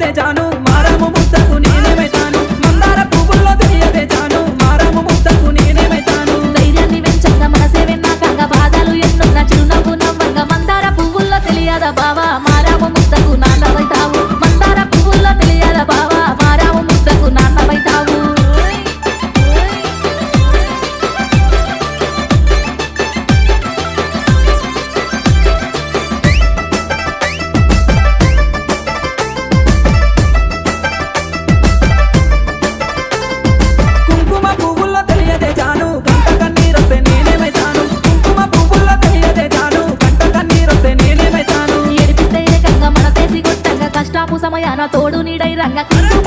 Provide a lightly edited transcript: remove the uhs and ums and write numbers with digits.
తెలియదే జాను మారాము ముద్దకు నేనేమైతాను మందార పువ్వుల్లో తెలియదే జాను మారాము ముద్దకు నేనేమైతాను ధైర్యాన్ని వెంచంగా మనసే వెన్నాకంగా బాధలు ఎన్నున్న చిరునవ్వు నవ్వంగా మందార పువ్వుల్లో తెలియదా బావా మారాము ముద్దకు నాన్నవైతావు మందార పువ్వుల్లో తెలియదా బావా మారాము ముద్దకు నాన్నవైతావు కుంకుమ పువ్వుల్లో తెలియదే జాను గంట కన్నీరొస్తే నేనేమైతాను కుంకుమ పువ్వుల్లో తెలియదే జాను గంట కన్నీరొస్తే నేనేమైతాను ఏడిపిస్తే ఏకంగా మనసేసి కొట్టంగా కష్టాపు సమయాన తోడు నీడై రంగ కుంకుమ